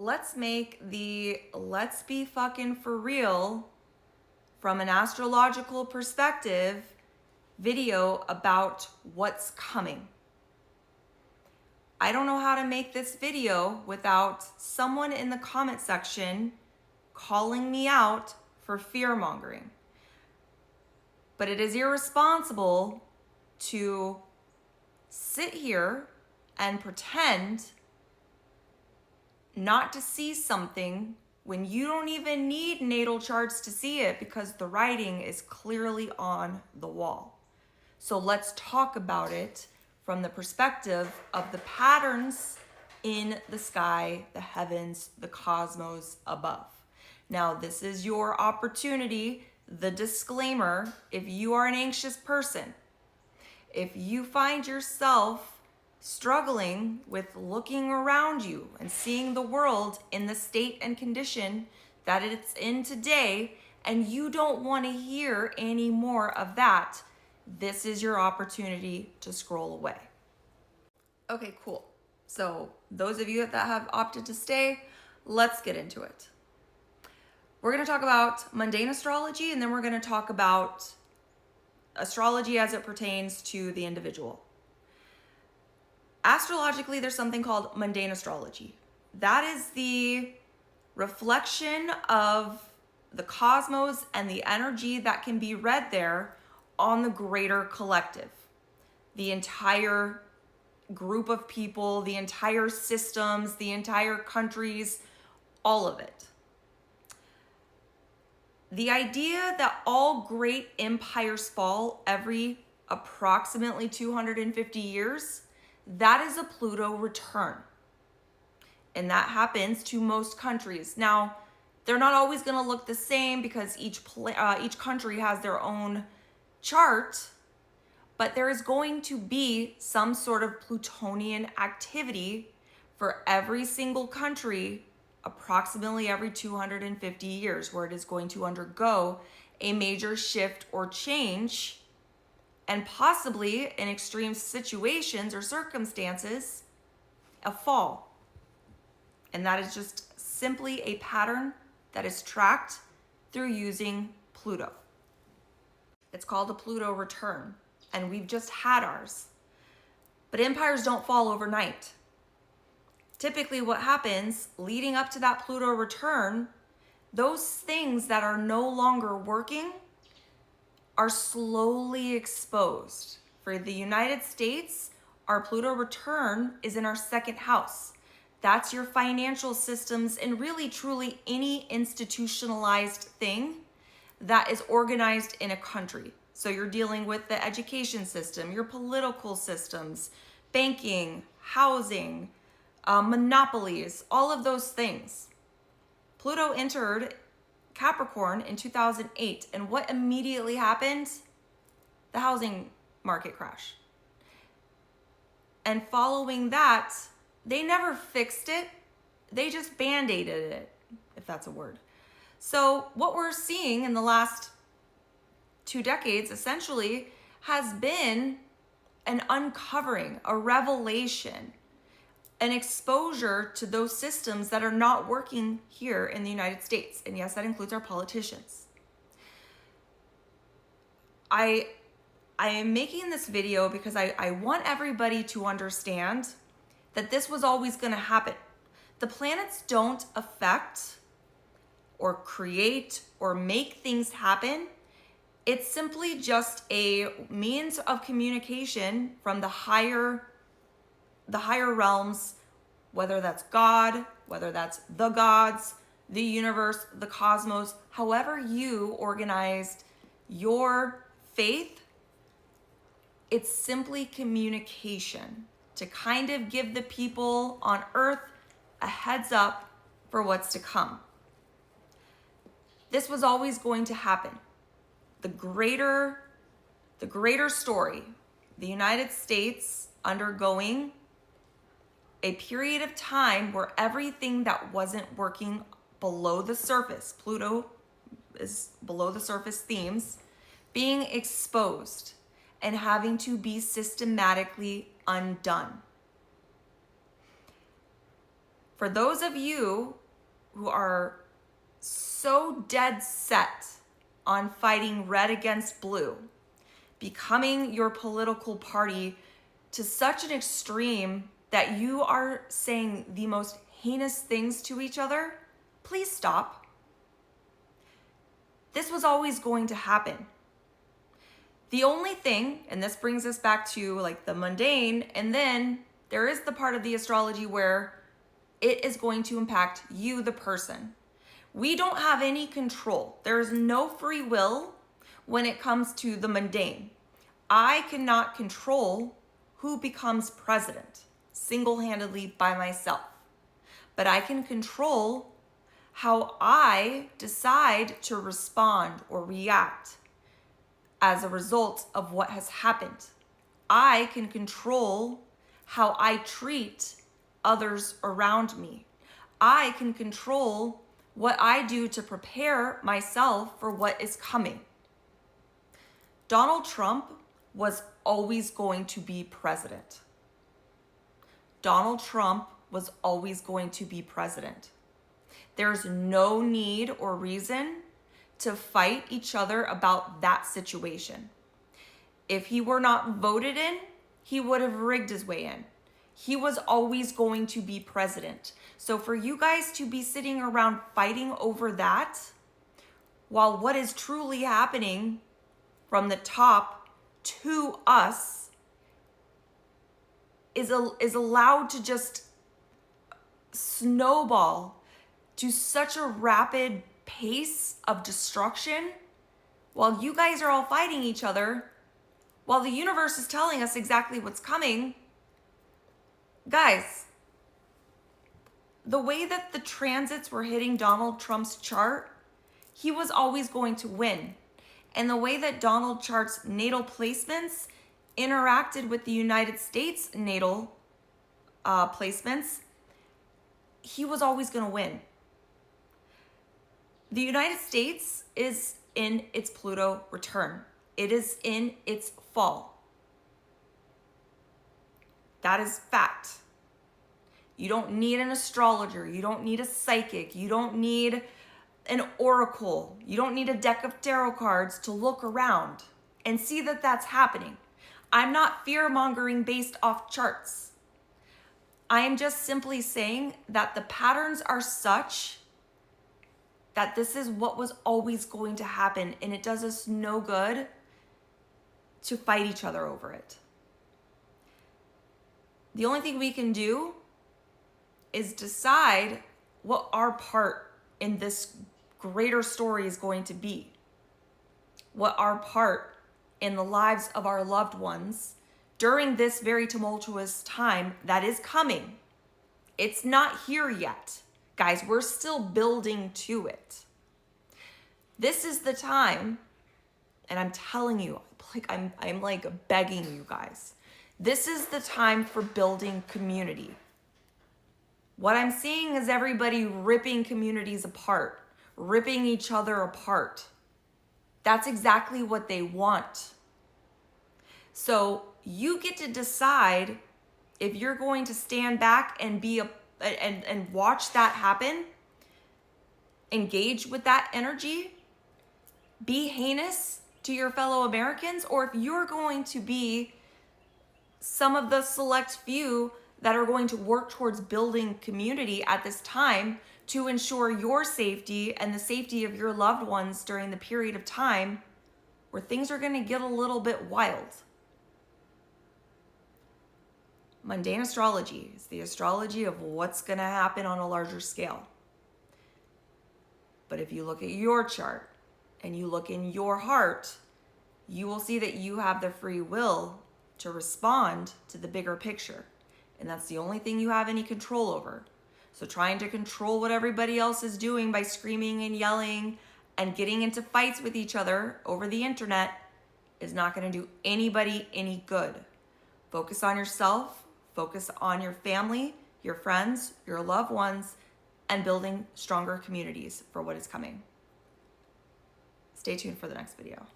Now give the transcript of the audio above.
let's make the let's be fucking for real from an astrological perspective video about what's coming. I don't know how to make this video without someone in the comment section calling me out for fear mongering. But it is irresponsible to sit here and pretend not to see something when you don't even need natal charts to see it because the writing is clearly on the wall. So let's talk about it from the perspective of the patterns in the sky, the heavens, the cosmos above. Now, this is your opportunity. The disclaimer, if you are an anxious person, if you find yourself struggling with looking around you and seeing the world in the state and condition that it's in today, and you don't want to hear any more of that, this is your opportunity to scroll away. Okay, cool. So those of you that have opted to stay, let's get into it. We're going to talk about mundane astrology, and then we're going to talk about astrology as it pertains to the individual. Astrologically, there's something called mundane astrology. That is the reflection of the cosmos and the energy that can be read there on the greater collective. The entire group of people, the entire systems, the entire countries, all of it. The idea that all great empires fall every approximately 250 years, that is a Pluto return. And that happens to most countries. Now, they're not always going to look the same because each country has their own chart, but there is going to be some sort of Plutonian activity for every single country approximately every 250 years, where it is going to undergo a major shift or change, and possibly in extreme situations or circumstances, a fall. And that is just simply a pattern that is tracked through using Pluto. It's called a Pluto return, and we've just had ours. But empires don't fall overnight. Typically what happens leading up to that Pluto return, those things that are no longer working are slowly exposed. For the United States, our Pluto return is in our second house. That's your financial systems and really truly any institutionalized thing that is organized in a country. So you're dealing with the education system, your political systems, banking, housing, monopolies, all of those things. Pluto entered Capricorn in 2008, and what immediately happened? The housing market crash. And following that, they never fixed it. They just band-aided it, if that's a word. So what we're seeing in the last 2 decades essentially has been an uncovering, a revelation, an exposure to those systems that are not working here in the United States. And yes, that includes our politicians. I am making this video because I want everybody to understand that this was always going to happen. The planets don't affect or create or make things happen. It's simply just a means of communication from the higher realms, whether that's God, whether that's the gods, the universe, the cosmos, however you organized your faith, it's simply communication to kind of give the people on earth a heads up for what's to come. This was always going to happen. The greater story, the United States undergoing a period of time where everything that wasn't working below the surface, Pluto is below the surface themes, being exposed and having to be systematically undone. For those of you who are so dead set on fighting red against blue, becoming your political party to such an extreme that you are saying the most heinous things to each other, please stop. This was always going to happen. The only thing, and this brings us back to like the mundane, and then there is the part of the astrology where it is going to impact you, the person. We don't have any control. There is no free will when it comes to the mundane. I cannot control who becomes president single-handedly by myself, but I can control how I decide to respond or react as a result of what has happened. I can control how I treat others around me. I can control what I do to prepare myself for what is coming. Donald Trump was always going to be president. Donald Trump was always going to be president. There's no need or reason to fight each other about that situation. If he were not voted in, he would have rigged his way in. He was always going to be president. So for you guys to be sitting around fighting over that, while what is truly happening from the top to us is allowed to just snowball to such a rapid pace of destruction, while you guys are all fighting each other, while the universe is telling us exactly what's coming. Guys, the way that the transits were hitting Donald Trump's chart, he was always going to win. And the way that Donald Trump's natal placements interacted with the United States natal placements, he was always going to win. The United States is in its Pluto return. It is in its fall. That is fact. You don't need an astrologer. You don't need a psychic. You don't need an oracle. You don't need a deck of tarot cards to look around and see that that's happening. I'm not fear-mongering based off charts. I am just simply saying that the patterns are such that this is what was always going to happen, and it does us no good to fight each other over it. The only thing we can do is decide what our part in this greater story is going to be. What our part in the lives of our loved ones during this very tumultuous time that is coming. It's not here yet. Guys, we're still building to it. This is the time, and I'm telling you, I'm like begging you guys. This is the time for building community. What I'm seeing is everybody ripping communities apart, ripping each other apart. That's exactly what they want. So you get to decide if you're going to stand back and and watch that happen, engage with that energy, be heinous to your fellow Americans, or if you're going to be some of the select few that are going to work towards building community at this time to ensure your safety and the safety of your loved ones during the period of time where things are going to get a little bit wild. Mundane astrology is the astrology of what's going to happen on a larger scale. But if you look at your chart and you look in your heart, you will see that you have the free will to respond to the bigger picture. And that's the only thing you have any control over. So trying to control what everybody else is doing by screaming and yelling and getting into fights with each other over the internet is not going to do anybody any good. Focus on yourself, focus on your family, your friends, your loved ones, and building stronger communities for what is coming. Stay tuned for the next video.